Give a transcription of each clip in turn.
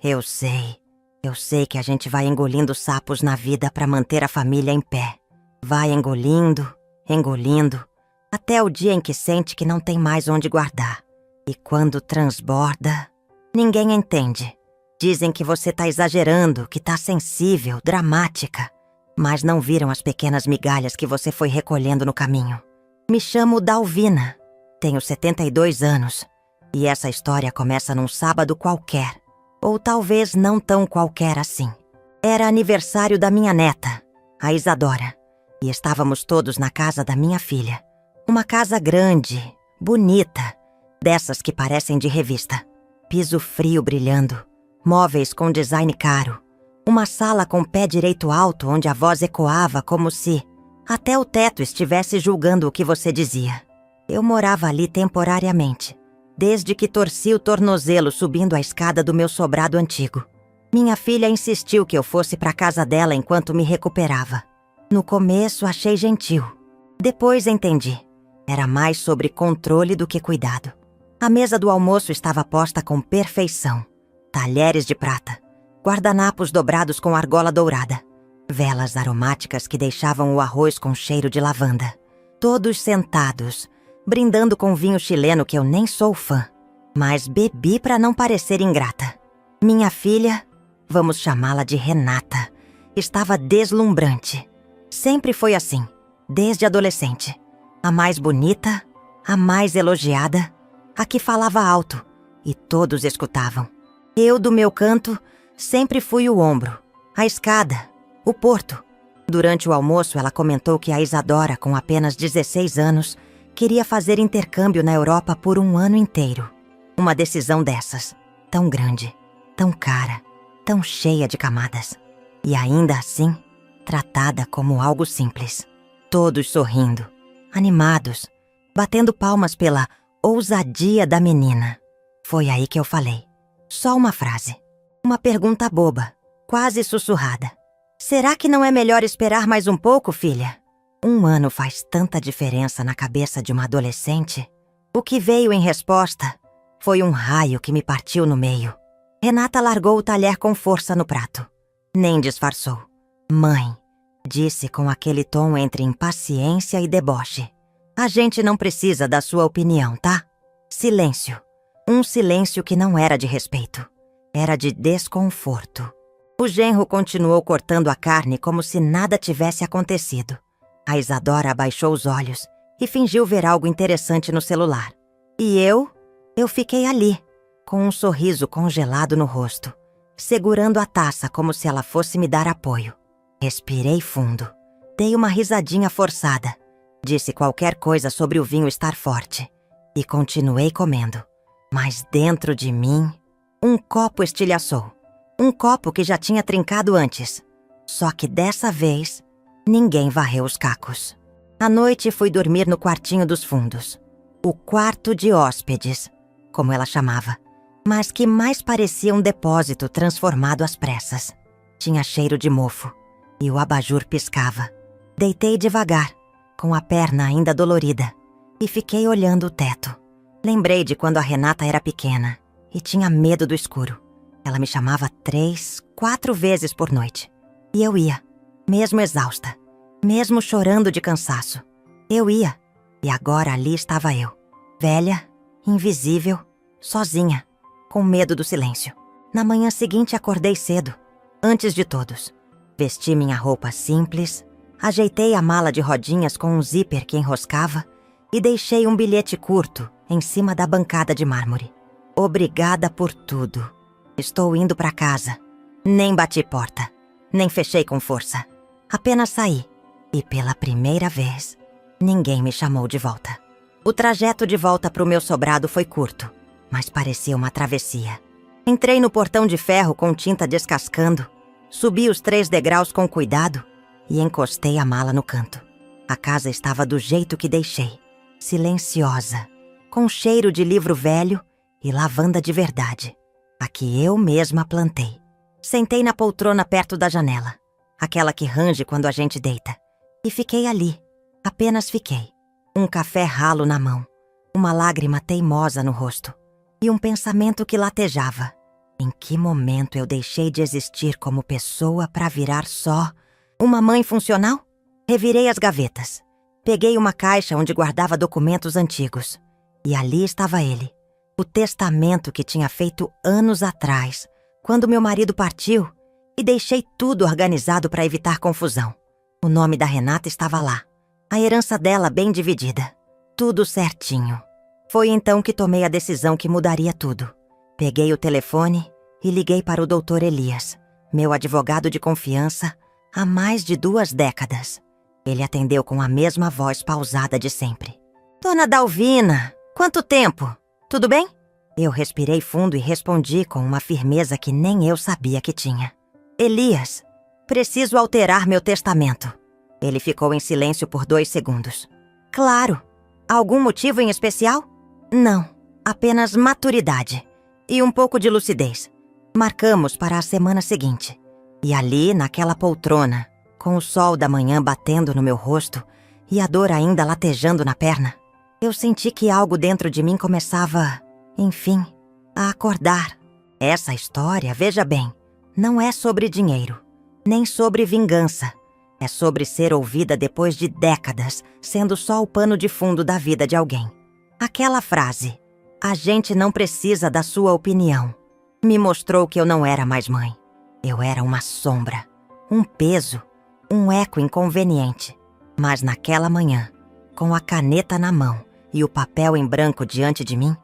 Eu sei que a gente vai engolindo sapos na vida para manter a família em pé. Vai engolindo, engolindo, até o dia em que sente que não tem mais onde guardar. E quando transborda, ninguém entende. Dizem que você tá exagerando, que tá sensível, dramática. Mas não viram as pequenas migalhas que você foi recolhendo no caminho. Me chamo Dalvina. Tenho 72 anos. E essa história começa num sábado qualquer. Ou talvez não tão qualquer assim. Era aniversário da minha neta, a Isadora. E estávamos todos na casa da minha filha. Uma casa grande, bonita, dessas que parecem de revista. Piso frio brilhando, móveis com design caro. Uma sala com pé direito alto onde a voz ecoava como se até o teto estivesse julgando o que você dizia. Eu morava ali temporariamente, desde que torci o tornozelo subindo a escada do meu sobrado antigo. Minha filha insistiu que eu fosse para a casa dela enquanto me recuperava. No começo achei gentil. Depois entendi. Era mais sobre controle do que cuidado. A mesa do almoço estava posta com perfeição. Talheres de prata, guardanapos dobrados com argola dourada, velas aromáticas que deixavam o arroz com cheiro de lavanda. Todos sentados, brindando com vinho chileno que eu nem sou fã, mas bebi para não parecer ingrata. Minha filha, vamos chamá-la de Renata, estava deslumbrante. Sempre foi assim, desde adolescente. A mais bonita, a mais elogiada, a que falava alto, e todos escutavam. Eu, do meu canto, sempre fui o ombro, a escada, o porto. Durante o almoço, ela comentou que a Isadora, com apenas 16 anos, queria fazer intercâmbio na Europa por um ano inteiro. Uma decisão dessas, tão grande, tão cara, tão cheia de camadas. E ainda assim, tratada como algo simples. Todos sorrindo, animados, batendo palmas pela ousadia da menina. Foi aí que eu falei. Só uma frase. Uma pergunta boba, quase sussurrada. Será que não é melhor esperar mais um pouco, filha? Um ano faz tanta diferença na cabeça de uma adolescente. O que veio em resposta foi um raio que me partiu no meio. Renata largou o talher com força no prato. Nem disfarçou. Mãe, disse com aquele tom entre impaciência e deboche. A gente não precisa da sua opinião, tá? Silêncio. Um silêncio que não era de respeito. Era de desconforto. O genro continuou cortando a carne como se nada tivesse acontecido. A Isadora abaixou os olhos e fingiu ver algo interessante no celular. E eu fiquei ali, com um sorriso congelado no rosto, segurando a taça como se ela fosse me dar apoio. Respirei fundo. Dei uma risadinha forçada. Disse qualquer coisa sobre o vinho estar forte. E continuei comendo. Mas dentro de mim, um copo estilhaçou. Um copo que já tinha trincado antes. Só que dessa vez, ninguém varreu os cacos. À noite fui dormir no quartinho dos fundos. O quarto de hóspedes, como ela chamava. Mas que mais parecia um depósito transformado às pressas. Tinha cheiro de mofo. E o abajur piscava. Deitei devagar, com a perna ainda dolorida. E fiquei olhando o teto. Lembrei de quando a Renata era pequena. E tinha medo do escuro. Ela me chamava 3, 4 vezes por noite. E eu ia, mesmo exausta, mesmo chorando de cansaço. Eu ia, e agora ali estava eu. Velha, invisível, sozinha, com medo do silêncio. Na manhã seguinte acordei cedo, antes de todos. Vesti minha roupa simples, ajeitei a mala de rodinhas com um zíper que enroscava e deixei um bilhete curto em cima da bancada de mármore. Obrigada por tudo. Estou indo para casa. Nem bati porta, nem fechei com força. Apenas saí. E pela primeira vez, ninguém me chamou de volta. O trajeto de volta para o meu sobrado foi curto, mas parecia uma travessia. Entrei no portão de ferro com tinta descascando, subi os 3 degraus com cuidado e encostei a mala no canto. A casa estava do jeito que deixei, silenciosa, com cheiro de livro velho e lavanda de verdade, a que eu mesma plantei. Sentei na poltrona perto da janela, aquela que range quando a gente deita, e fiquei ali, apenas fiquei. Um café ralo na mão, uma lágrima teimosa no rosto e um pensamento que latejava. Em que momento eu deixei de existir como pessoa para virar só uma mãe funcional? Revirei as gavetas. Peguei uma caixa onde guardava documentos antigos. E ali estava ele. O testamento que tinha feito anos atrás, quando meu marido partiu, e deixei tudo organizado para evitar confusão. O nome da Renata estava lá. A herança dela bem dividida. Tudo certinho. Foi então que tomei a decisão que mudaria tudo. Peguei o telefone e liguei para o Dr. Elias, meu advogado de confiança há mais de 2 décadas. Ele atendeu com a mesma voz pausada de sempre. Dona Dalvina, quanto tempo? Tudo bem? Eu respirei fundo e respondi com uma firmeza que nem eu sabia que tinha. Elias, preciso alterar meu testamento. Ele ficou em silêncio por 2 segundos. Claro. Algum motivo em especial? Não, apenas maturidade e um pouco de lucidez. Marcamos para a semana seguinte. E ali, naquela poltrona, com o sol da manhã batendo no meu rosto e a dor ainda latejando na perna, eu senti que algo dentro de mim começava, enfim, a acordar. Essa história, veja bem, não é sobre dinheiro, nem sobre vingança. É sobre ser ouvida depois de décadas, sendo só o pano de fundo da vida de alguém. Aquela frase, a gente não precisa da sua opinião, me mostrou que eu não era mais mãe. Eu era uma sombra, um peso, um eco inconveniente. Mas naquela manhã, com a caneta na mão e o papel em branco diante de mim,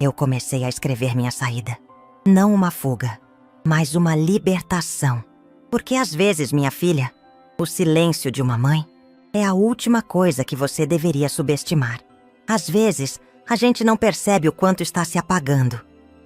eu comecei a escrever minha saída. Não uma fuga, mas uma libertação. Porque às vezes, minha filha, o silêncio de uma mãe é a última coisa que você deveria subestimar. Às vezes, a gente não percebe o quanto está se apagando,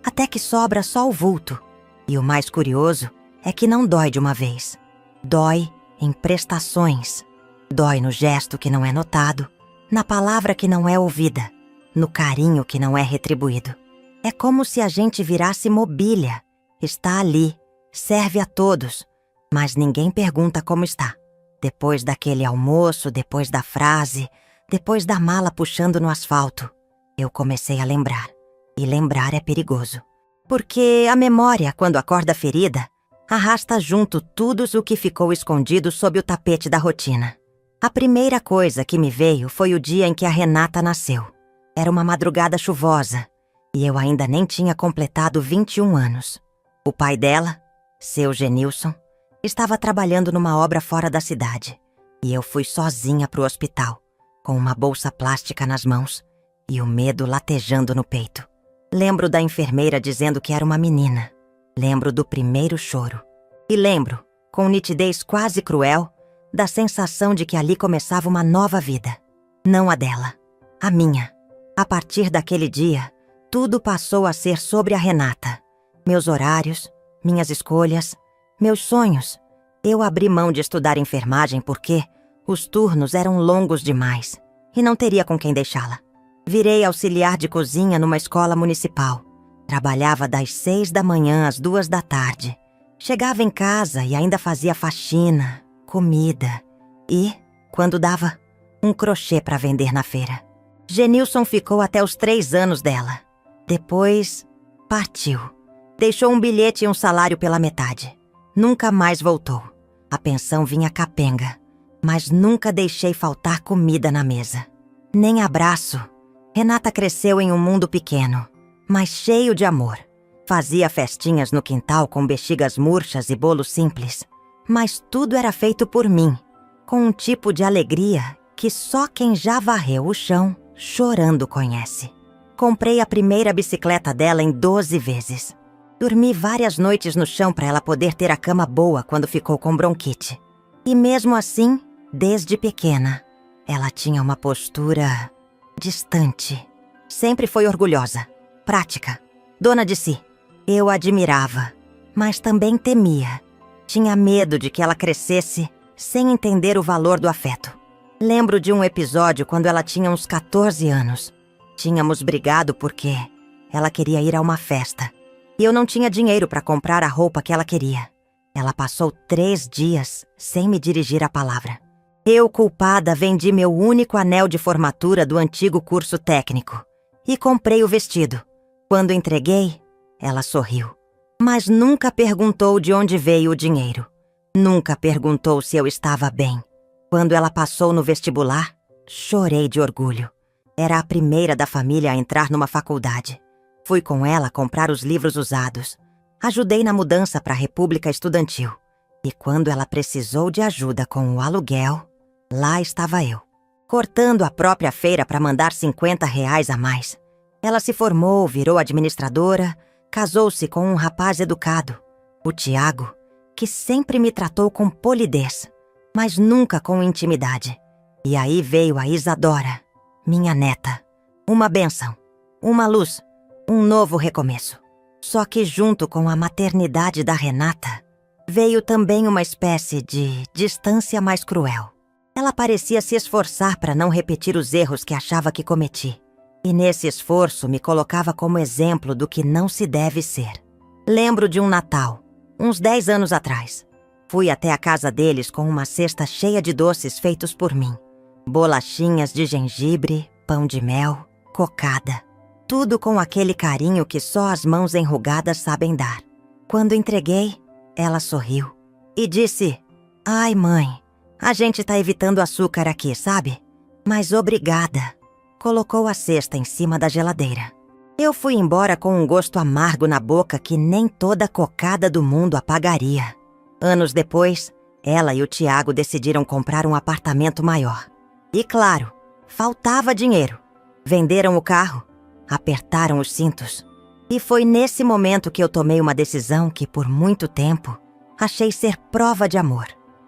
até que sobra só o vulto. E o mais curioso é que não dói de uma vez. Dói em prestações. Dói no gesto que não é notado, na palavra que não é ouvida, no carinho que não é retribuído. É como se a gente virasse mobília. Está ali, serve a todos, mas ninguém pergunta como está. Depois daquele almoço, depois da frase, depois da mala puxando no asfalto, eu comecei a lembrar. E lembrar é perigoso. Porque a memória, quando acorda ferida, arrasta junto tudo o que ficou escondido sob o tapete da rotina. A primeira coisa que me veio foi o dia em que a Renata nasceu. Era uma madrugada chuvosa, e eu ainda nem tinha completado 21 anos. O pai dela, seu Genilson, estava trabalhando numa obra fora da cidade, e eu fui sozinha pro hospital, com uma bolsa plástica nas mãos e o medo latejando no peito. Lembro da enfermeira dizendo que era uma menina. Lembro do primeiro choro. E lembro, com nitidez quase cruel, da sensação de que ali começava uma nova vida. Não a dela, a minha. A partir daquele dia, tudo passou a ser sobre a Renata. Meus horários, minhas escolhas, meus sonhos. Eu abri mão de estudar enfermagem porque os turnos eram longos demais e não teria com quem deixá-la. Virei auxiliar de cozinha numa escola municipal. Trabalhava das 6 da manhã às 2 da tarde. Chegava em casa e ainda fazia faxina, comida e, quando dava, um crochê para vender na feira. Genilson ficou até os 3 anos dela. Depois, partiu. Deixou um bilhete e um salário pela metade. Nunca mais voltou. A pensão vinha capenga, mas nunca deixei faltar comida na mesa. Nem abraço. Renata cresceu em um mundo pequeno, mas cheio de amor. Fazia festinhas no quintal com bexigas murchas e bolo simples, mas tudo era feito por mim, com um tipo de alegria que só quem já varreu o chão chorando conhece. Comprei a primeira bicicleta dela em 12 vezes. Dormi várias noites no chão para ela poder ter a cama boa quando ficou com bronquite. E mesmo assim, desde pequena, ela tinha uma postura distante. Sempre foi orgulhosa, prática, dona de si. Eu a admirava, mas também temia. Tinha medo de que ela crescesse sem entender o valor do afeto. Lembro de um episódio quando ela tinha uns 14 anos. Tínhamos brigado porque ela queria ir a uma festa. E eu não tinha dinheiro para comprar a roupa que ela queria. Ela passou 3 dias sem me dirigir a palavra. Eu, culpada, vendi meu único anel de formatura do antigo curso técnico. E comprei o vestido. Quando entreguei, ela sorriu. Mas nunca perguntou de onde veio o dinheiro. Nunca perguntou se eu estava bem. Quando ela passou no vestibular, chorei de orgulho. Era a primeira da família a entrar numa faculdade. Fui com ela comprar os livros usados. Ajudei na mudança para a República Estudantil. E quando ela precisou de ajuda com o aluguel, lá estava eu, cortando a própria feira para mandar R$ 50 a mais. Ela se formou, virou administradora, casou-se com um rapaz educado, o Tiago, que sempre me tratou com polidez, mas nunca com intimidade. E aí veio a Isadora, minha neta. Uma bênção, uma luz, um novo recomeço. Só que junto com a maternidade da Renata, veio também uma espécie de distância mais cruel. Ela parecia se esforçar para não repetir os erros que achava que cometi. E nesse esforço me colocava como exemplo do que não se deve ser. Lembro de um Natal, uns 10 anos atrás. Fui até a casa deles com uma cesta cheia de doces feitos por mim. Bolachinhas de gengibre, pão de mel, cocada. Tudo com aquele carinho que só as mãos enrugadas sabem dar. Quando entreguei, ela sorriu e disse: "Ai, mãe, a gente tá evitando açúcar aqui, sabe? Mas obrigada." Colocou a cesta em cima da geladeira. Eu fui embora com um gosto amargo na boca que nem toda cocada do mundo apagaria. Anos depois, ela e o Tiago decidiram comprar um apartamento maior. E claro, faltava dinheiro. Venderam o carro, apertaram os cintos. E foi nesse momento que eu tomei uma decisão que, por muito tempo, achei ser prova de amor.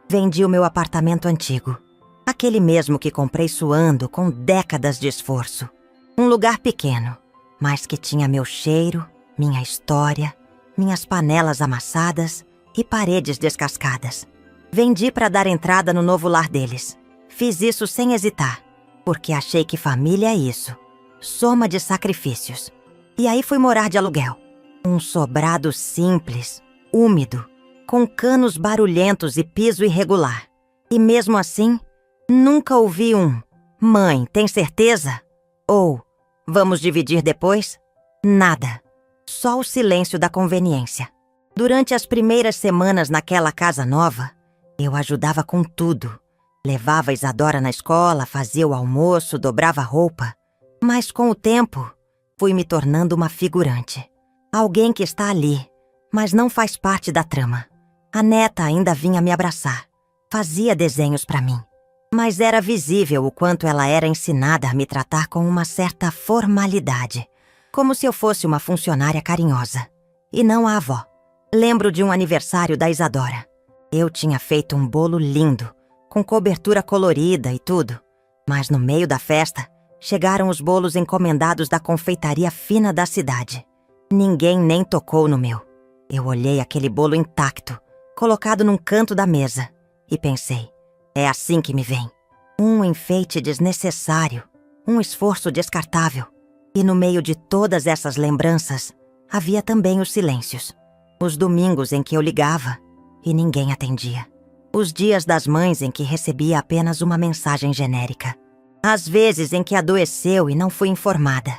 Vendi o meu apartamento antigo. Aquele mesmo que comprei suando com décadas de esforço. Um lugar pequeno, mas que tinha meu cheiro, minha história, minhas panelas amassadas e paredes descascadas. Vendi para dar entrada no novo lar deles. Fiz isso sem hesitar, porque achei que família é isso. Soma de sacrifícios. E aí fui morar de aluguel. Um sobrado simples, úmido, com canos barulhentos e piso irregular. E mesmo assim, nunca ouvi um "Mãe, tem certeza?" Ou "Vamos dividir depois?" Nada. Só o silêncio da conveniência. Durante as primeiras semanas naquela casa nova, eu ajudava com tudo. Levava Isadora na escola, fazia o almoço, dobrava roupa. Mas com o tempo, fui me tornando uma figurante. Alguém que está ali, mas não faz parte da trama. A neta ainda vinha me abraçar. Fazia desenhos para mim. Mas era visível o quanto ela era ensinada a me tratar com uma certa formalidade. Como se eu fosse uma funcionária carinhosa. E não a avó. Lembro de um aniversário da Isadora. Eu tinha feito um bolo lindo, com cobertura colorida e tudo. Mas no meio da festa, chegaram os bolos encomendados da confeitaria fina da cidade. Ninguém nem tocou no meu. Eu olhei aquele bolo intacto, colocado num canto da mesa, e pensei: é assim que me vem. Um enfeite desnecessário, um esforço descartável. E no meio de todas essas lembranças, havia também os silêncios. Os domingos em que eu ligava e ninguém atendia. Os dias das mães em que recebia apenas uma mensagem genérica. As vezes em que adoeceu e não fui informada.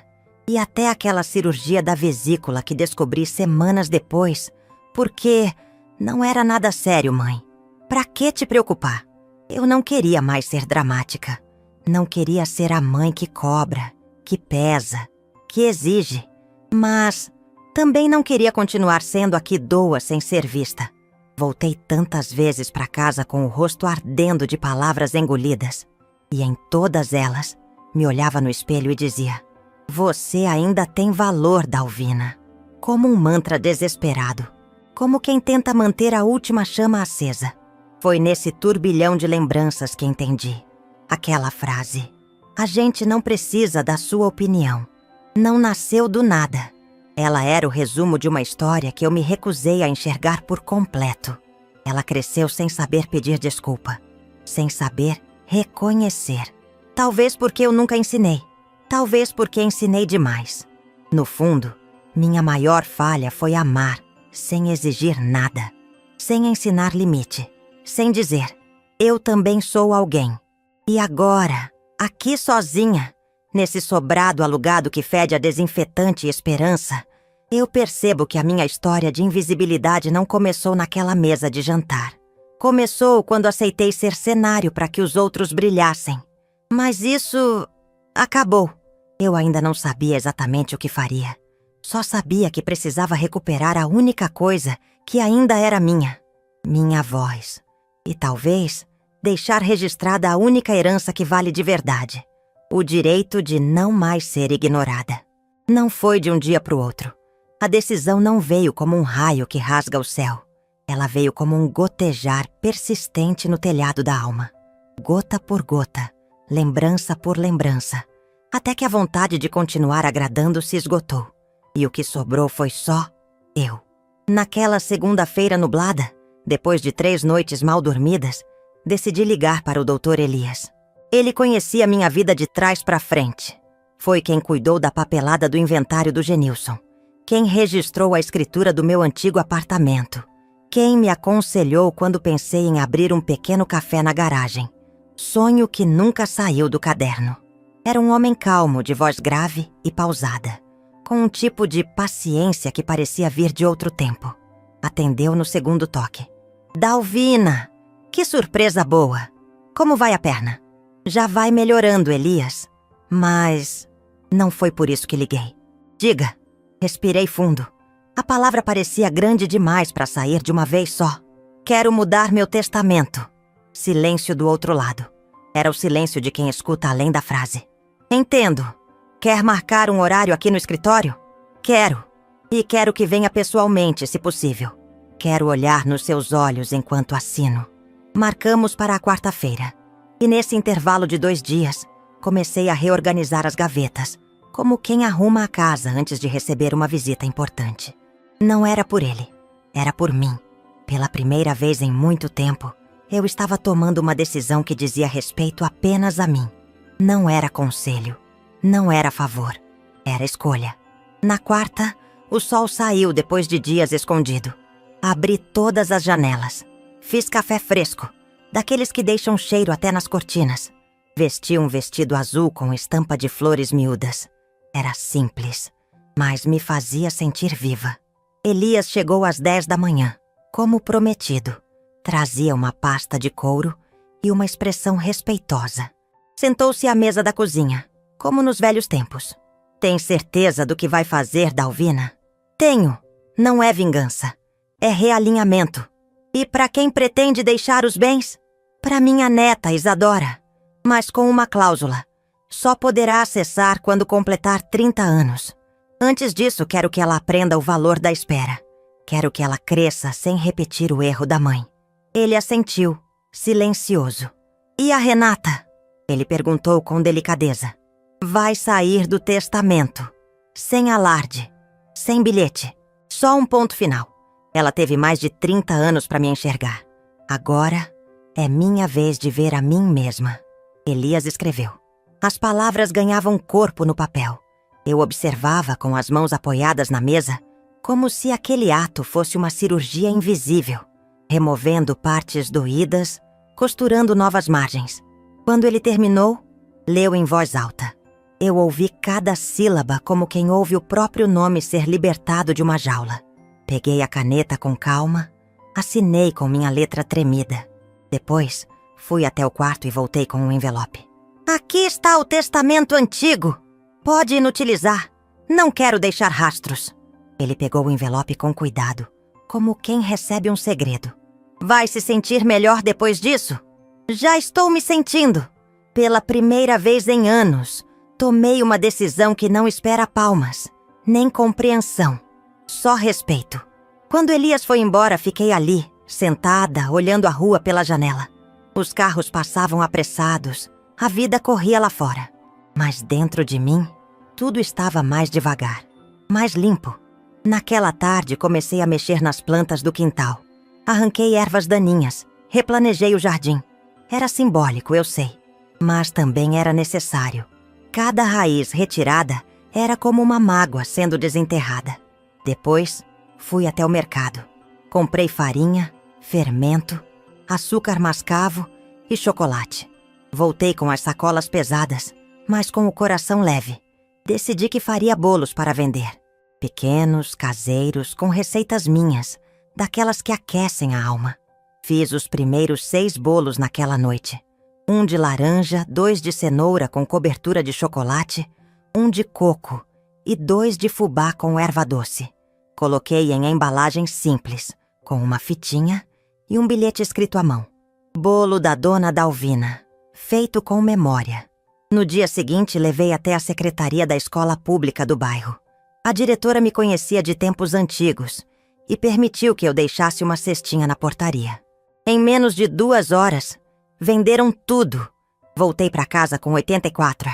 E até aquela cirurgia da vesícula que descobri semanas depois, porque não era nada sério, mãe. Pra que te preocupar? Eu não queria mais ser dramática. Não queria ser a mãe que cobra, que pesa, que exige. Mas também não queria continuar sendo a que doa sem ser vista. Voltei tantas vezes pra casa com o rosto ardendo de palavras engolidas. E em todas elas, me olhava no espelho e dizia: "Você ainda tem valor, Dalvina." Como um mantra desesperado. Como quem tenta manter a última chama acesa. Foi nesse turbilhão de lembranças que entendi. Aquela frase: "A gente não precisa da sua opinião." Não nasceu do nada. Ela era o resumo de uma história que eu me recusei a enxergar por completo. Ela cresceu sem saber pedir desculpa. Sem saber reconhecer. Talvez porque eu nunca ensinei. Talvez porque ensinei demais. No fundo, minha maior falha foi amar, sem exigir nada. Sem ensinar limite. Sem dizer: eu também sou alguém. E agora, aqui sozinha, nesse sobrado alugado que fede a desinfetante e esperança, Eu percebo que a minha história de invisibilidade não começou naquela mesa de jantar. Começou quando aceitei ser cenário para que os outros brilhassem. Mas isso acabou. Eu ainda não sabia exatamente o que faria. Só sabia que precisava recuperar a única coisa que ainda era minha voz. E talvez deixar registrada a única herança que vale de verdade: o direito de não mais ser ignorada. Não foi de um dia para o outro. A decisão não veio como um raio que rasga o céu. Ela veio como um gotejar persistente no telhado da alma. Gota por gota, lembrança por lembrança, até que a vontade de continuar agradando se esgotou. E o que sobrou foi só eu. Naquela segunda-feira nublada, depois de 3 noites mal dormidas, decidi ligar para o Dr. Elias. Ele conhecia minha vida de trás para frente. Foi quem cuidou da papelada do inventário do Genilson. Quem registrou a escritura do meu antigo apartamento. Quem me aconselhou quando pensei em abrir um pequeno café na garagem. Sonho que nunca saiu do caderno. Era um homem calmo, de voz grave e pausada, com um tipo de paciência que parecia vir de outro tempo. Atendeu no segundo toque. Dalvina! Que surpresa boa! Como vai a perna? Já vai melhorando, Elias. Mas não foi por isso que liguei. Diga. Respirei fundo. A palavra parecia grande demais para sair de uma vez só. Quero mudar meu testamento. Silêncio do outro lado. Era o silêncio de quem escuta além da frase. Entendo. Quer marcar um horário aqui no escritório? Quero. E quero que venha pessoalmente, se possível. Quero olhar nos seus olhos enquanto assino. Marcamos para a quarta-feira. E nesse intervalo de 2 dias, comecei a reorganizar as gavetas, como quem arruma a casa antes de receber uma visita importante. Não era por ele, era por mim. Pela primeira vez em muito tempo, eu estava tomando uma decisão que dizia respeito apenas a mim. Não era conselho, não era favor, era escolha. Na quarta, o sol saiu depois de dias escondido. Abri todas as janelas. Fiz café fresco, daqueles que deixam cheiro até nas cortinas. Vesti um vestido azul com estampa de flores miúdas. Era simples, mas me fazia sentir viva. Elias chegou às 10 da manhã, como prometido. Trazia uma pasta de couro e uma expressão respeitosa. Sentou-se à mesa da cozinha, como nos velhos tempos. Tem certeza do que vai fazer, Dalvina? Tenho. Não é vingança. É realinhamento. E para quem pretende deixar os bens? Para minha neta, Isadora. Mas com uma cláusula. Só poderá acessar quando completar 30 anos. Antes disso, quero que ela aprenda o valor da espera. Quero que ela cresça sem repetir o erro da mãe. Ele assentiu, silencioso. E a Renata? Ele perguntou com delicadeza. Vai sair do testamento. Sem alarde. Sem bilhete. Só um ponto final. Ela teve mais de 30 anos para me enxergar. Agora é minha vez de ver a mim mesma. Elias escreveu. As palavras ganhavam corpo no papel. Eu observava com as mãos apoiadas na mesa, como se aquele ato fosse uma cirurgia invisível, removendo partes doídas, costurando novas margens. Quando ele terminou, leu em voz alta. Eu ouvi cada sílaba como quem ouve o próprio nome ser libertado de uma jaula. Peguei a caneta com calma, assinei com minha letra tremida. Depois, fui até o quarto e voltei com um envelope. Aqui está o testamento antigo. Pode inutilizar. Não quero deixar rastros. Ele pegou o envelope com cuidado, como quem recebe um segredo. Vai se sentir melhor depois disso? Já estou me sentindo. Pela primeira vez em anos, tomei uma decisão que não espera palmas, nem compreensão. Só respeito. Quando Elias foi embora, fiquei ali, sentada, olhando a rua pela janela. Os carros passavam apressados, a vida corria lá fora. Mas dentro de mim, tudo estava mais devagar, mais limpo. Naquela tarde, comecei a mexer nas plantas do quintal. Arranquei ervas daninhas, replanejei o jardim. Era simbólico, eu sei, mas também era necessário. Cada raiz retirada era como uma mágoa sendo desenterrada. Depois, fui até o mercado. Comprei farinha, fermento, açúcar mascavo e chocolate. Voltei com as sacolas pesadas, mas com o coração leve. Decidi que faria bolos para vender. Pequenos, caseiros, com receitas minhas, daquelas que aquecem a alma. Fiz os primeiros 6 bolos naquela noite. 1 de laranja, 2 de cenoura com cobertura de chocolate, 1 de coco e 2 de fubá com erva doce. Coloquei em embalagem simples, com uma fitinha e um bilhete escrito à mão. Bolo da Dona Dalvina, feito com memória. No dia seguinte, levei até a secretaria da escola pública do bairro. A diretora me conhecia de tempos antigos e permitiu que eu deixasse uma cestinha na portaria. Em menos de 2 horas, venderam tudo. Voltei para casa com 84.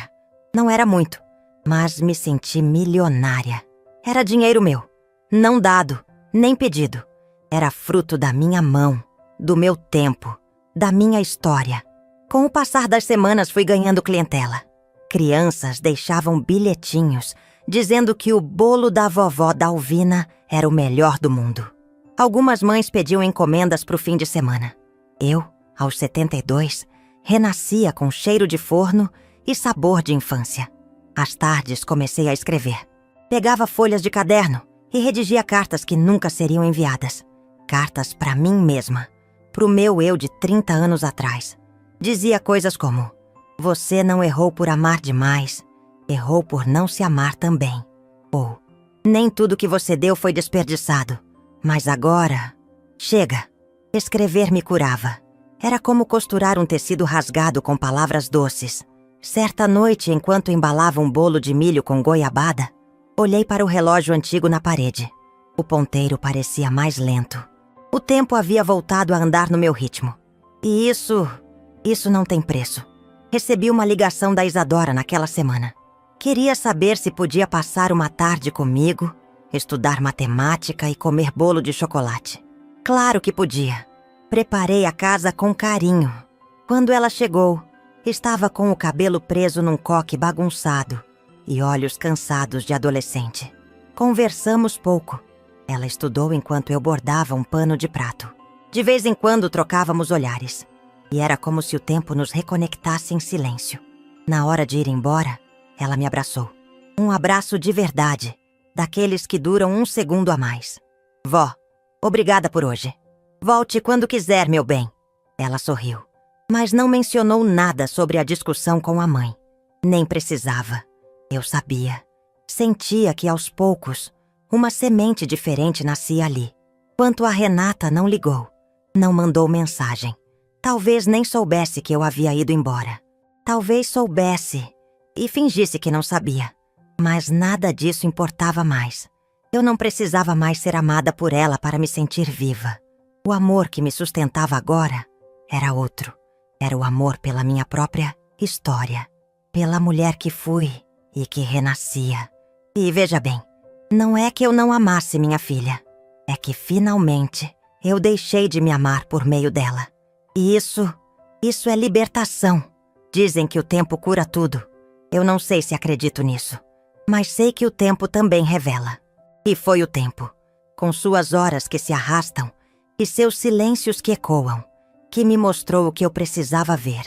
Não era muito, mas me senti milionária. Era dinheiro meu, não dado, nem pedido. Era fruto da minha mão, do meu tempo, da minha história. Com o passar das semanas fui ganhando clientela. Crianças deixavam bilhetinhos dizendo que o bolo da vovó Dalvina era o melhor do mundo. Algumas mães pediam encomendas para o fim de semana. Eu, aos 72, renascia com cheiro de forno e sabor de infância. Às tardes comecei a escrever. Pegava folhas de caderno e redigia cartas que nunca seriam enviadas. Cartas para mim mesma, pro meu eu de 30 anos atrás. Dizia coisas como: você não errou por amar demais, errou por não se amar também. Ou, nem tudo que você deu foi desperdiçado, mas agora... Chega! Escrever me curava. Era como costurar um tecido rasgado com palavras doces. Certa noite, enquanto embalava um bolo de milho com goiabada, olhei para o relógio antigo na parede. O ponteiro parecia mais lento. O tempo havia voltado a andar no meu ritmo. E isso não tem preço. Recebi uma ligação da Isadora naquela semana. Queria saber se podia passar uma tarde comigo, estudar matemática e comer bolo de chocolate. Claro que podia. Preparei a casa com carinho. Quando ela chegou, estava com o cabelo preso num coque bagunçado e olhos cansados de adolescente. Conversamos pouco. Ela estudou enquanto eu bordava um pano de prato. De vez em quando trocávamos olhares. E era como se o tempo nos reconectasse em silêncio. Na hora de ir embora, ela me abraçou. Um abraço de verdade, daqueles que duram 1 segundo a mais. Vó, obrigada por hoje. Volte quando quiser, meu bem. Ela sorriu, mas não mencionou nada sobre a discussão com a mãe. Nem precisava. Eu sabia. Sentia que aos poucos, uma semente diferente nascia ali. Quanto a Renata, não ligou. Não mandou mensagem. Talvez nem soubesse que eu havia ido embora. Talvez soubesse e fingisse que não sabia. Mas nada disso importava mais. Eu não precisava mais ser amada por ela para me sentir viva. O amor que me sustentava agora era outro. Era o amor pela minha própria história. Pela mulher que fui e que renascia. E veja bem, não é que eu não amasse minha filha. É que finalmente eu deixei de me amar por meio dela. E isso é libertação. Dizem que o tempo cura tudo. Eu não sei se acredito nisso, mas sei que o tempo também revela. E foi o tempo, com suas horas que se arrastam e seus silêncios que ecoam, que me mostrou o que eu precisava ver,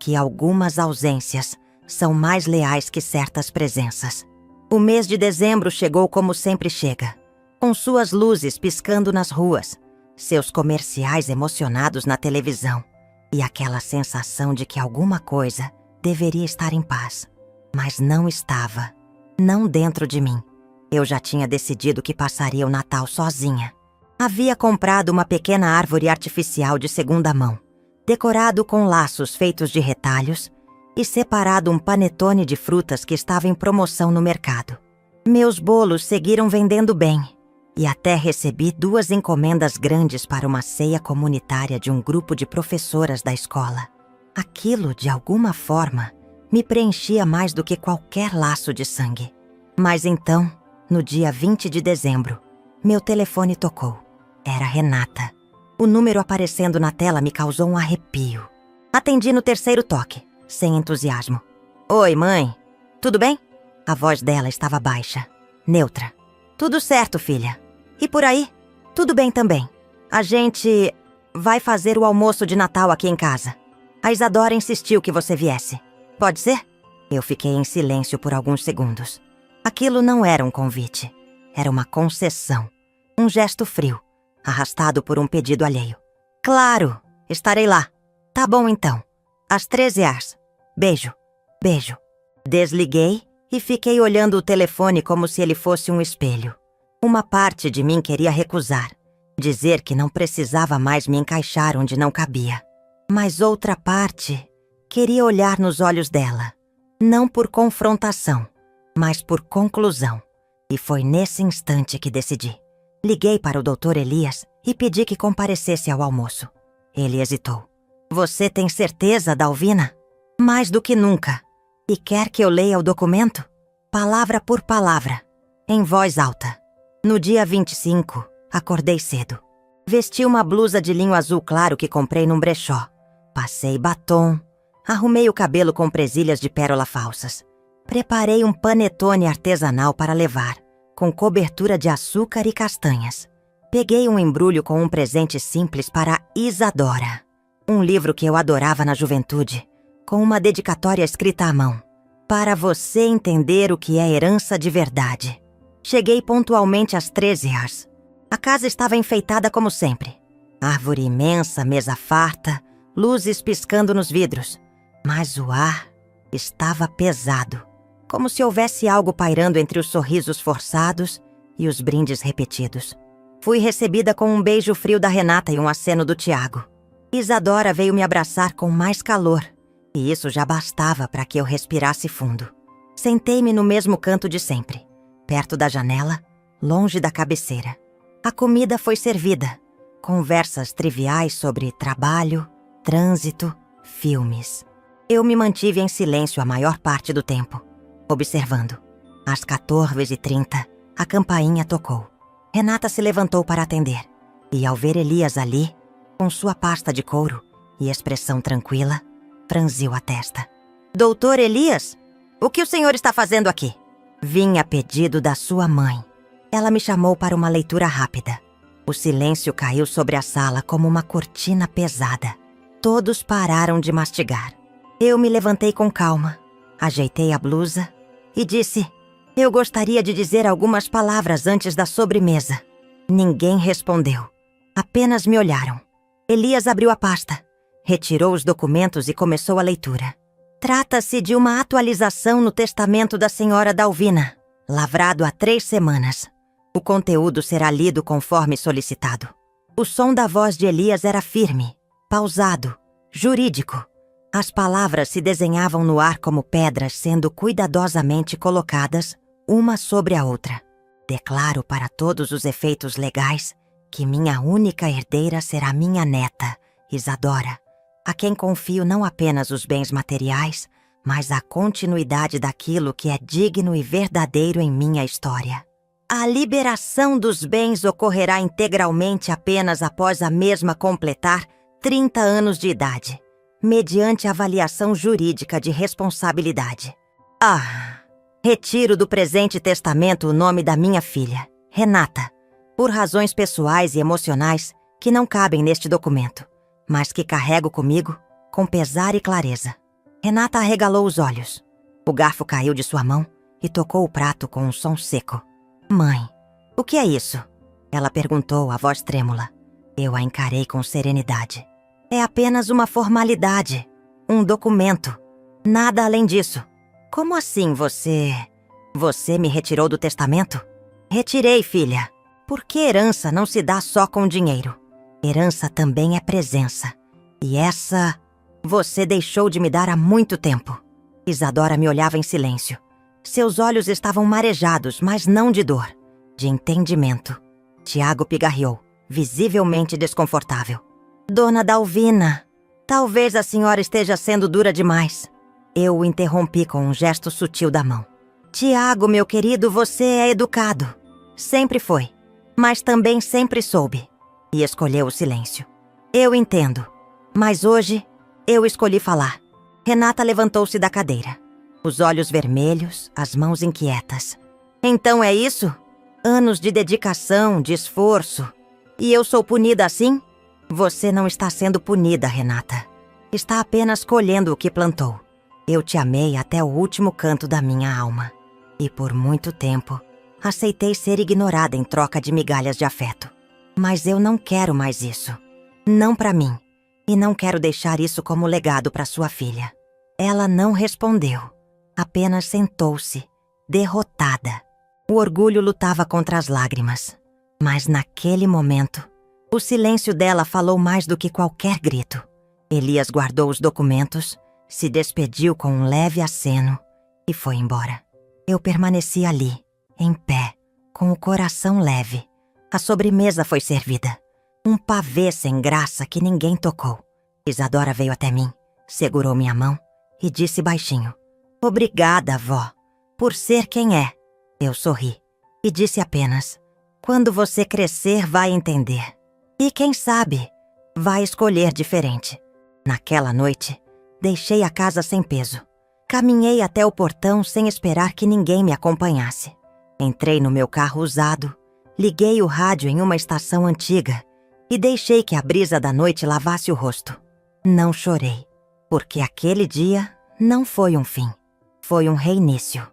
que algumas ausências são mais leais que certas presenças. O mês de dezembro chegou como sempre chega, com suas luzes piscando nas ruas, seus comerciais emocionados na televisão e aquela sensação de que alguma coisa deveria estar em paz. Mas não estava, não dentro de mim. Eu já tinha decidido que passaria o Natal sozinha. Havia comprado uma pequena árvore artificial de segunda mão, decorado com laços feitos de retalhos e separado um panetone de frutas que estava em promoção no mercado. Meus bolos seguiram vendendo bem e até recebi 2 encomendas grandes para uma ceia comunitária de um grupo de professoras da escola. Aquilo, de alguma forma, me preenchia mais do que qualquer laço de sangue. Mas então, no dia 20 de dezembro, meu telefone tocou. Era Renata. O número aparecendo na tela me causou um arrepio. Atendi no 3º toque, sem entusiasmo. Oi, mãe. Tudo bem? A voz dela estava baixa, neutra. Tudo certo, filha. E por aí? Tudo bem também. A gente vai fazer o almoço de Natal aqui em casa. A Isadora insistiu que você viesse. Pode ser? Eu fiquei em silêncio por alguns segundos. Aquilo não era um convite. Era uma concessão. Um gesto frio, arrastado por um pedido alheio. Claro, estarei lá. Tá bom então. Às 13h. Beijo. Beijo. Desliguei e fiquei olhando o telefone como se ele fosse um espelho. Uma parte de mim queria recusar, dizer que não precisava mais me encaixar onde não cabia. Mas outra parte queria olhar nos olhos dela, não por confrontação, mas por conclusão. E foi nesse instante que decidi. Liguei para o Dr. Elias e pedi que comparecesse ao almoço. Ele hesitou. Você tem certeza, Dalvina? Mais do que nunca. E quer que eu leia o documento? Palavra por palavra, em voz alta. No dia 25, acordei cedo. Vesti uma blusa de linho azul claro que comprei num brechó. Passei batom. Arrumei o cabelo com presilhas de pérola falsas. Preparei um panetone artesanal para levar, com cobertura de açúcar e castanhas. Peguei um embrulho com um presente simples para Isadora. Um livro que eu adorava na juventude, com uma dedicatória escrita à mão. Para você entender o que é herança de verdade. Cheguei pontualmente às 13h. A casa estava enfeitada como sempre. Árvore imensa, mesa farta, luzes piscando nos vidros. Mas o ar estava pesado, como se houvesse algo pairando entre os sorrisos forçados e os brindes repetidos. Fui recebida com um beijo frio da Renata e um aceno do Tiago. Isadora veio me abraçar com mais calor, e isso já bastava para que eu respirasse fundo. Sentei-me no mesmo canto de sempre, perto da janela, longe da cabeceira. A comida foi servida. Conversas triviais sobre trabalho, trânsito, filmes. Eu me mantive em silêncio a maior parte do tempo, observando. Às 14h30, a campainha tocou. Renata se levantou para atender, e ao ver Elias ali, com sua pasta de couro e expressão tranquila, franziu a testa. Doutor Elias, o que o senhor está fazendo aqui? Vim a pedido da sua mãe. Ela me chamou para uma leitura rápida. O silêncio caiu sobre a sala como uma cortina pesada. Todos pararam de mastigar. Eu me levantei com calma, ajeitei a blusa e disse: eu gostaria de dizer algumas palavras antes da sobremesa. Ninguém respondeu. Apenas me olharam. Elias abriu a pasta, retirou os documentos e começou a leitura. Trata-se de uma atualização no testamento da senhora Dalvina, lavrado há 3 semanas. O conteúdo será lido conforme solicitado. O som da voz de Elias era firme, pausado, jurídico. As palavras se desenhavam no ar como pedras sendo cuidadosamente colocadas uma sobre a outra. Declaro para todos os efeitos legais que minha única herdeira será minha neta, Isadora, a quem confio não apenas os bens materiais, mas a continuidade daquilo que é digno e verdadeiro em minha história. A liberação dos bens ocorrerá integralmente apenas após a mesma completar 30 anos de idade, mediante avaliação jurídica de responsabilidade. Retiro do presente testamento o nome da minha filha, Renata, por razões pessoais e emocionais que não cabem neste documento, mas que carrego comigo com pesar e clareza. Renata arregalou os olhos. O garfo caiu de sua mão e tocou o prato com um som seco. Mãe, o que é isso? Ela perguntou, a voz trêmula. Eu a encarei com serenidade. É apenas uma formalidade, um documento. Nada além disso. Como assim você me retirou do testamento? Retirei, filha. Porque herança não se dá só com dinheiro. Herança também é presença. E essa você deixou de me dar há muito tempo. Isadora me olhava em silêncio. Seus olhos estavam marejados, mas não de dor, de entendimento. Tiago pigarreou, visivelmente desconfortável. Dona Dalvina, talvez a senhora esteja sendo dura demais. Eu o interrompi com um gesto sutil da mão. Tiago, meu querido, você é educado. Sempre foi, mas também sempre soube. E escolheu o silêncio. Eu entendo, mas hoje eu escolhi falar. Renata levantou-se da cadeira. Os olhos vermelhos, as mãos inquietas. Então é isso? Anos de dedicação, de esforço. E eu sou punida assim? Você não está sendo punida, Renata. Está apenas colhendo o que plantou. Eu te amei até o último canto da minha alma. E por muito tempo, Aceitei ser ignorada em troca de migalhas de afeto. Mas eu não quero mais isso. Não para mim. E não quero deixar isso como legado para sua filha. Ela não respondeu. Apenas sentou-se, derrotada. O orgulho lutava contra as lágrimas. Mas naquele momento, o silêncio dela falou mais do que qualquer grito. Elias guardou os documentos, se despediu com um leve aceno e foi embora. Eu permaneci ali, em pé, com o coração leve. A sobremesa foi servida. Um pavê sem graça que ninguém tocou. Isadora veio até mim, segurou minha mão e disse baixinho: "Obrigada, avó, por ser quem é." Eu sorri e disse apenas: "Quando você crescer, vai entender. E quem sabe, vai escolher diferente." Naquela noite, deixei a casa sem peso. Caminhei até o portão sem esperar que ninguém me acompanhasse. Entrei no meu carro usado, liguei o rádio em uma estação antiga e deixei que a brisa da noite lavasse o rosto. Não chorei, porque aquele dia não foi um fim, foi um reinício.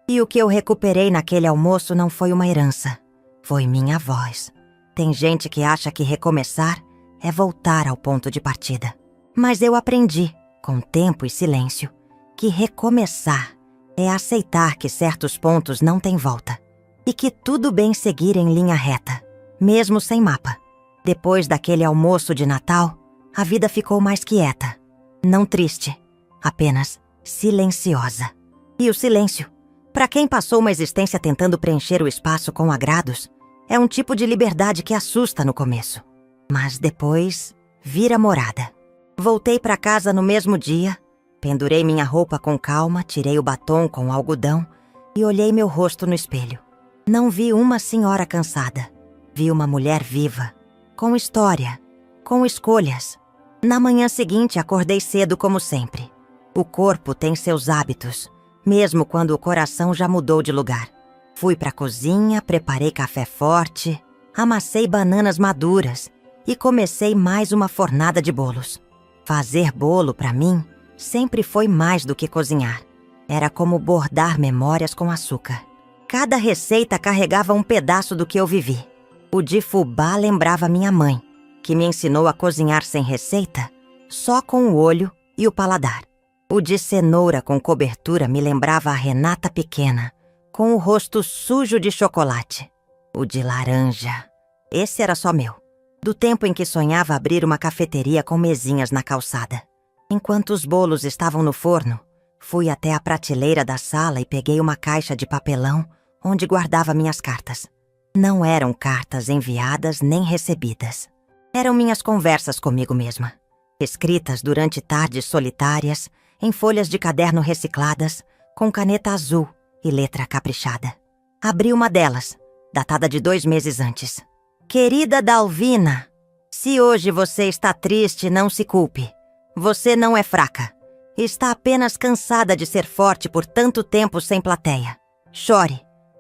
E o que eu recuperei naquele almoço não foi uma herança, foi minha voz. Tem gente que acha que recomeçar é voltar ao ponto de partida. Mas eu aprendi, com tempo e silêncio, que recomeçar é aceitar que certos pontos não têm volta e que tudo bem seguir em linha reta, mesmo sem mapa. Depois daquele almoço de Natal, a vida ficou mais quieta. Não triste, apenas silenciosa. E o silêncio, para quem passou uma existência tentando preencher o espaço com agrados, é um tipo de liberdade que assusta no começo. Mas depois, vira morada. Voltei para casa no mesmo dia, pendurei minha roupa com calma, tirei o batom com algodão e olhei meu rosto no espelho. Não vi uma senhora cansada. Vi uma mulher viva, com história, com escolhas. Na manhã seguinte, acordei cedo como sempre. O corpo tem seus hábitos, mesmo quando o coração já mudou de lugar. Fui para a cozinha, preparei café forte, amassei bananas maduras e comecei mais uma fornada de bolos. Fazer bolo, para mim, sempre foi mais do que cozinhar. Era como bordar memórias com açúcar. Cada receita carregava um pedaço do que eu vivi. O de fubá lembrava minha mãe, que me ensinou a cozinhar sem receita, só com o olho e o paladar. O de cenoura com cobertura me lembrava a Renata pequena, com o rosto sujo de chocolate. O de laranja, esse era só meu, do tempo em que sonhava abrir uma cafeteria com mesinhas na calçada. Enquanto os bolos estavam no forno, fui até a prateleira da sala e peguei uma caixa de papelão onde guardava minhas cartas. Não eram cartas enviadas nem recebidas. Eram minhas conversas comigo mesma, escritas durante tardes solitárias, em folhas de caderno recicladas, com caneta azul e letra caprichada. Abri uma delas, datada de 2 meses antes. "Querida Dalvina, se hoje você está triste, não se culpe. Você não é fraca. Está apenas cansada de ser forte por tanto tempo sem plateia. Chore,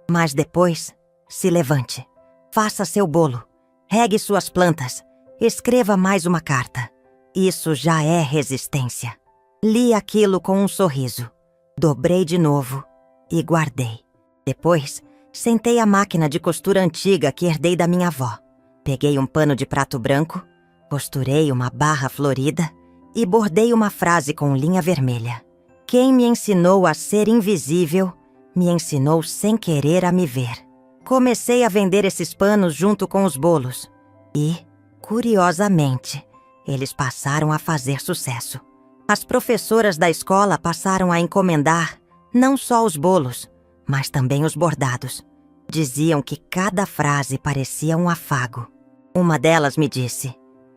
mas depois se levante. Faça seu bolo. Regue suas plantas. Escreva mais uma carta. Isso já é resistência." Li aquilo com um sorriso. Dobrei de novo e guardei. Depois, sentei a máquina de costura antiga que herdei da minha avó. Peguei um pano de prato branco, costurei uma barra florida e bordei uma frase com linha vermelha. Quem me ensinou a ser invisível, me ensinou sem querer a me ver. Comecei a vender esses panos junto com os bolos. E, curiosamente, eles passaram a fazer sucesso. As professoras da escola passaram a encomendar não só os bolos, mas também os bordados. Diziam que cada frase parecia um afago. Uma delas me disse: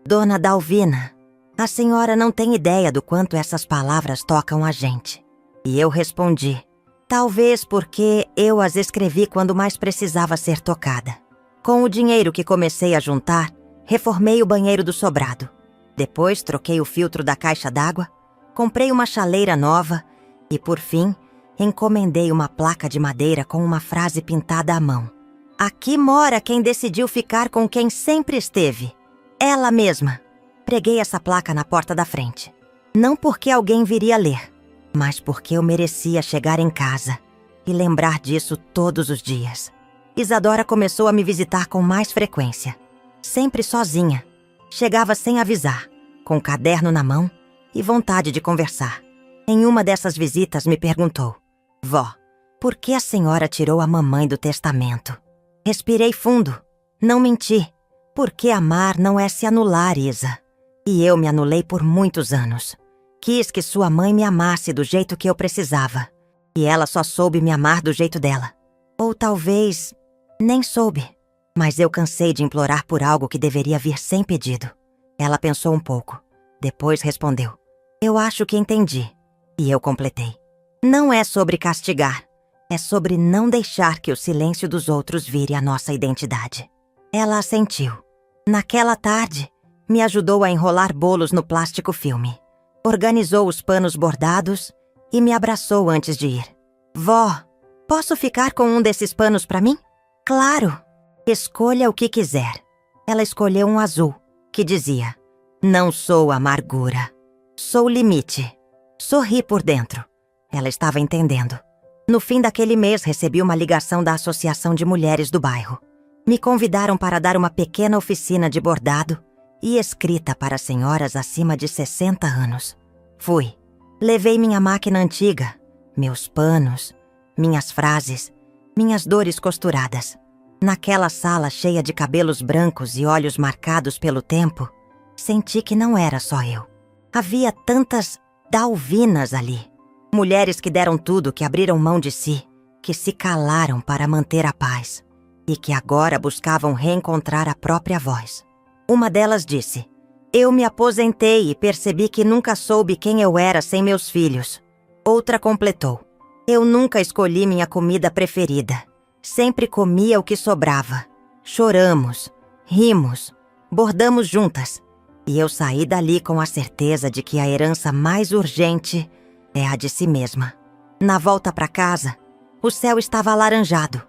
"Dona Dalvina, a senhora não tem ideia do quanto essas palavras tocam a gente." E eu respondi: "Talvez porque eu as escrevi quando mais precisava ser tocada." Com o dinheiro que comecei a juntar, reformei o banheiro do sobrado. Depois troquei o filtro da caixa d'água, comprei uma chaleira nova e, por fim, encomendei uma placa de madeira com uma frase pintada à mão. "Aqui mora quem decidiu ficar com quem sempre esteve. Ela mesma." Preguei essa placa na porta da frente. Não porque alguém viria ler, mas porque eu merecia chegar em casa e lembrar disso todos os dias. Isadora começou a me visitar com mais frequência. Sempre sozinha. Chegava sem avisar, com um caderno na mão e vontade de conversar. Em uma dessas visitas me perguntou: Vó, por que a senhora tirou a mamãe do testamento? Respirei fundo. Não menti. Porque amar não é se anular, Isa. E eu me anulei por muitos anos. Quis que sua mãe me amasse do jeito que eu precisava. E ela só soube me amar do jeito dela. Ou talvez nem soube. Mas eu cansei de implorar por algo que deveria vir sem pedido. Ela pensou um pouco. Depois respondeu: Eu acho que entendi. E eu completei: Não é sobre castigar. É sobre não deixar que o silêncio dos outros vire a nossa identidade. Ela assentiu. Naquela tarde, me ajudou a enrolar bolos no plástico filme. Organizou os panos bordados e me abraçou antes de ir. Vó, posso ficar com um desses panos para mim? Claro! Escolha o que quiser. Ela escolheu um azul, que dizia: Não sou amargura. Sou limite. Sorri por dentro. Ela estava entendendo. No fim daquele mês, recebi uma ligação da Associação de Mulheres do bairro. Me convidaram para dar uma pequena oficina de bordado e escrita para senhoras acima de 60 anos. Fui. Levei minha máquina antiga, meus panos, minhas frases, minhas dores costuradas. Naquela sala cheia de cabelos brancos e olhos marcados pelo tempo, senti que não era só eu. Havia tantas Dalvinas ali. Mulheres que deram tudo, que abriram mão de si, que se calaram para manter a paz e que agora buscavam reencontrar a própria voz. Uma delas disse: Eu me aposentei e percebi que nunca soube quem eu era sem meus filhos. Outra completou: Eu nunca escolhi minha comida preferida. Sempre comia o que sobrava. Choramos, rimos, bordamos juntas. E eu saí dali com a certeza de que a herança mais urgente é a de si mesma. Na volta para casa, o céu estava alaranjado.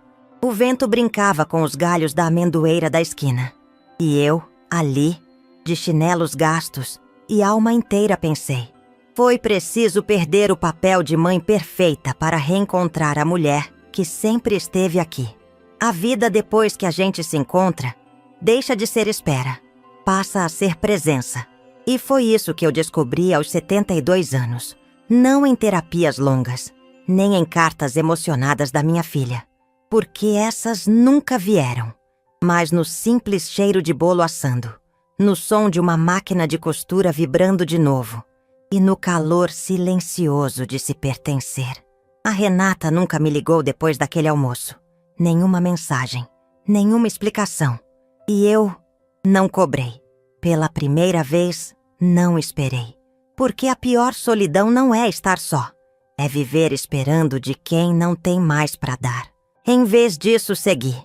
O vento brincava com os galhos da amendoeira da esquina. E eu, ali, de chinelos gastos e alma inteira, pensei: foi preciso perder o papel de mãe perfeita para reencontrar a mulher que sempre esteve aqui. A vida, depois que a gente se encontra, deixa de ser espera, passa a ser presença. E foi isso que eu descobri aos 72 anos. Não em terapias longas, nem em cartas emocionadas da minha filha, porque essas nunca vieram, mas no simples cheiro de bolo assando, no som de uma máquina de costura vibrando de novo e no calor silencioso de se pertencer. A Renata nunca me ligou depois daquele almoço. Nenhuma mensagem, nenhuma explicação. E eu não cobrei. Pela primeira vez, não esperei. Porque a pior solidão não é estar só. É viver esperando de quem não tem mais para dar. Em vez disso, segui,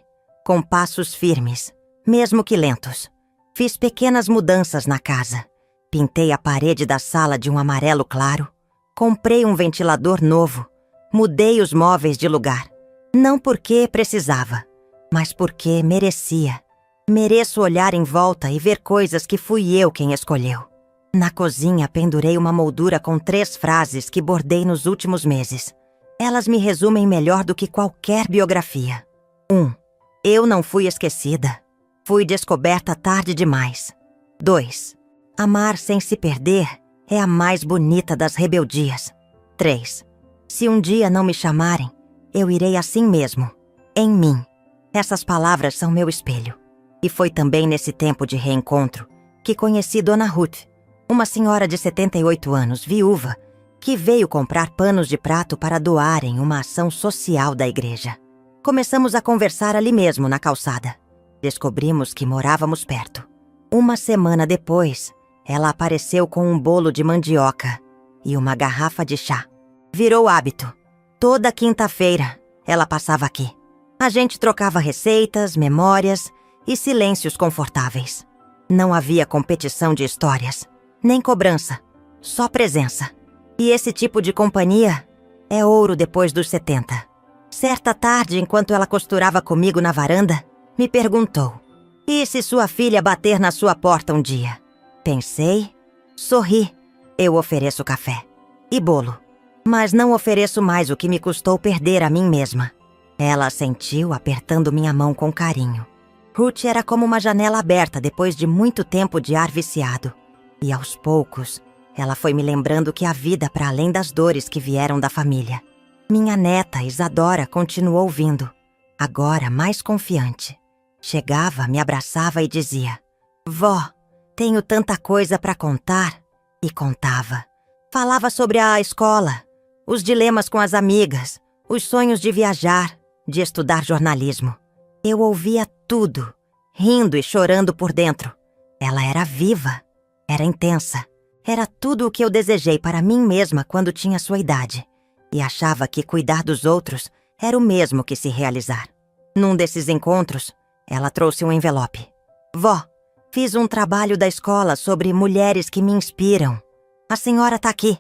com passos firmes, mesmo que lentos. Fiz pequenas mudanças na casa. Pintei a parede da sala de um amarelo claro. Comprei um ventilador novo. Mudei os móveis de lugar. Não porque precisava, mas porque merecia. Mereço olhar em volta e ver coisas que fui eu quem escolheu. Na cozinha, pendurei uma moldura com 3 frases que bordei nos últimos meses. Elas me resumem melhor do que qualquer biografia. 1. Eu não fui esquecida. Fui descoberta tarde demais. 2. Amar sem se perder é a mais bonita das rebeldias. 3. Se um dia não me chamarem, eu irei assim mesmo, em mim. Essas palavras são meu espelho. E foi também nesse tempo de reencontro que conheci Dona Ruth, uma senhora de 78 anos, viúva, que veio comprar panos de prato para doar em uma ação social da igreja. Começamos a conversar ali mesmo, na calçada. Descobrimos que morávamos perto. Uma semana depois, ela apareceu com um bolo de mandioca e uma garrafa de chá. Virou hábito. Toda quinta-feira, ela passava aqui. A gente trocava receitas, memórias e silêncios confortáveis. Não havia competição de histórias, nem cobrança, só presença. E esse tipo de companhia é ouro depois dos 70. Certa tarde, enquanto ela costurava comigo na varanda, me perguntou: e se sua filha bater na sua porta um dia? Pensei, sorri. Eu ofereço café e bolo, mas não ofereço mais o que me custou perder a mim mesma. Ela assentiu, apertando minha mão com carinho. Ruth era como uma janela aberta depois de muito tempo de ar viciado. E aos poucos, ela foi me lembrando que há vida para além das dores que vieram da família. Minha neta, Isadora, continuou vindo, agora mais confiante. Chegava, me abraçava e dizia: Vó, tenho tanta coisa para contar. E contava. Falava sobre a escola, os dilemas com as amigas, os sonhos de viajar, de estudar jornalismo. Eu ouvia tudo, rindo e chorando por dentro. Ela era viva, era intensa. Era tudo o que eu desejei para mim mesma quando tinha sua idade. E achava que cuidar dos outros era o mesmo que se realizar. Num desses encontros, ela trouxe um envelope. Vó, fiz um trabalho da escola sobre mulheres que me inspiram. A senhora tá aqui.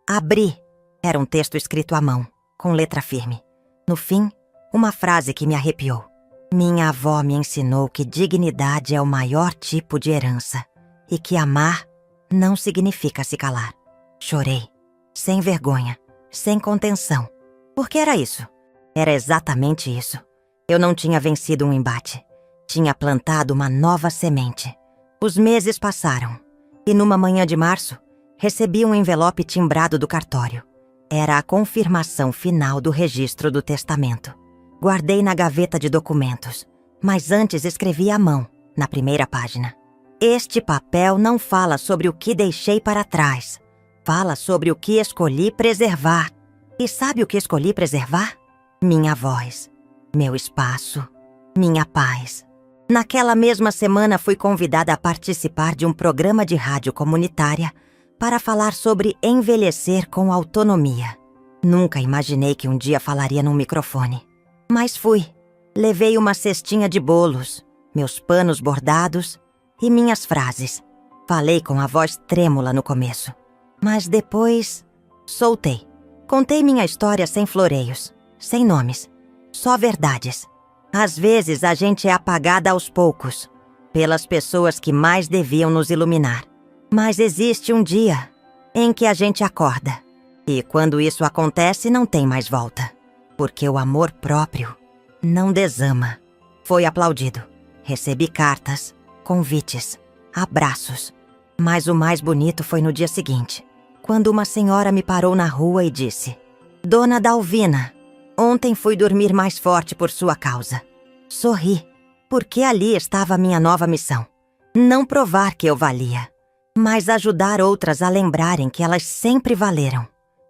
Abri. Era um texto escrito à mão, com letra firme. No fim, uma frase que me arrepiou. Minha avó me ensinou que dignidade é o maior tipo de herança e que amar não significa se calar. Chorei, sem vergonha, sem contenção. Porque era isso. Era exatamente isso. Eu não tinha vencido um embate. Tinha plantado uma nova semente. Os meses passaram e numa manhã de março, recebi um envelope timbrado do cartório. Era a confirmação final do registro do testamento. Guardei na gaveta de documentos, mas antes escrevi à mão, na primeira página. Este papel não fala sobre o que deixei para trás. Fala sobre o que escolhi preservar. E sabe o que escolhi preservar? Minha voz, meu espaço, minha paz. Naquela mesma semana fui convidada a participar de um programa de rádio comunitária para falar sobre envelhecer com autonomia. Nunca imaginei que um dia falaria num microfone. Mas fui. Levei uma cestinha de bolos, meus panos bordados e minhas frases. Falei com a voz trêmula no começo, mas depois soltei. Contei minha história sem floreios, sem nomes, só verdades. Às vezes a gente é apagada aos poucos, pelas pessoas que mais deviam nos iluminar. Mas existe um dia em que a gente acorda. E quando isso acontece, não tem mais volta. Porque o amor próprio não desama. Foi aplaudido. Recebi cartas, convites, abraços. Mas o mais bonito foi no dia seguinte, quando uma senhora me parou na rua e disse: Dona Dalvina, ontem fui dormir mais forte por sua causa. Sorri, porque ali estava a minha nova missão. Não provar que eu valia, mas ajudar outras a lembrarem que elas sempre valeram.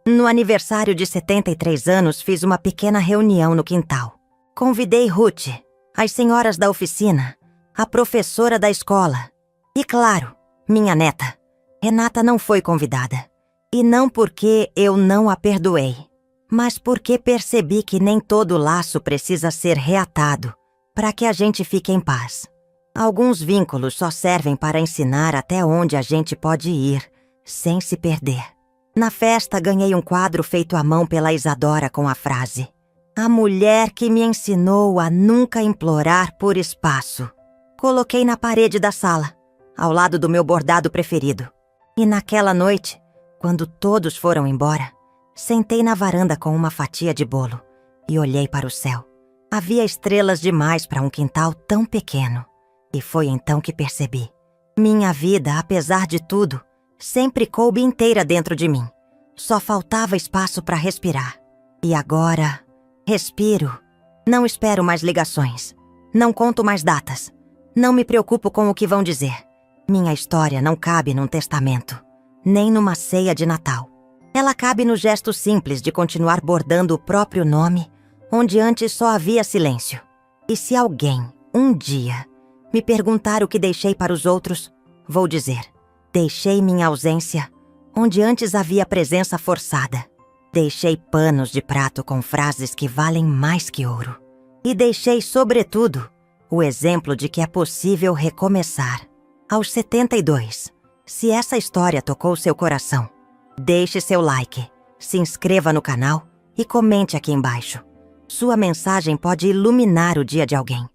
No aniversário de 73 anos, fiz uma pequena reunião no quintal. Convidei Ruth, as senhoras da oficina, a professora da escola e, claro, minha neta. Renata não foi convidada. E não porque eu não a perdoei, mas porque percebi que nem todo laço precisa ser reatado para que a gente fique em paz. Alguns vínculos só servem para ensinar até onde a gente pode ir, sem se perder. Na festa, ganhei um quadro feito à mão pela Isadora com a frase: A mulher que me ensinou a nunca implorar por espaço. Coloquei na parede da sala, ao lado do meu bordado preferido. E naquela noite, quando todos foram embora, sentei na varanda com uma fatia de bolo e olhei para o céu. Havia estrelas demais para um quintal tão pequeno. E foi então que percebi. Minha vida, apesar de tudo, sempre coube inteira dentro de mim. Só faltava espaço para respirar. E agora, respiro. Não espero mais ligações. Não conto mais datas. Não me preocupo com o que vão dizer. Minha história não cabe num testamento, nem numa ceia de Natal. Ela cabe no gesto simples de continuar bordando o próprio nome, onde antes só havia silêncio. E se alguém, um dia, me perguntar o que deixei para os outros, vou dizer: deixei minha ausência, onde antes havia presença forçada. Deixei panos de prato com frases que valem mais que ouro. E deixei, sobretudo, o exemplo de que é possível recomeçar. Aos 72, se essa história tocou seu coração, deixe seu like, se inscreva no canal e comente aqui embaixo. Sua mensagem pode iluminar o dia de alguém.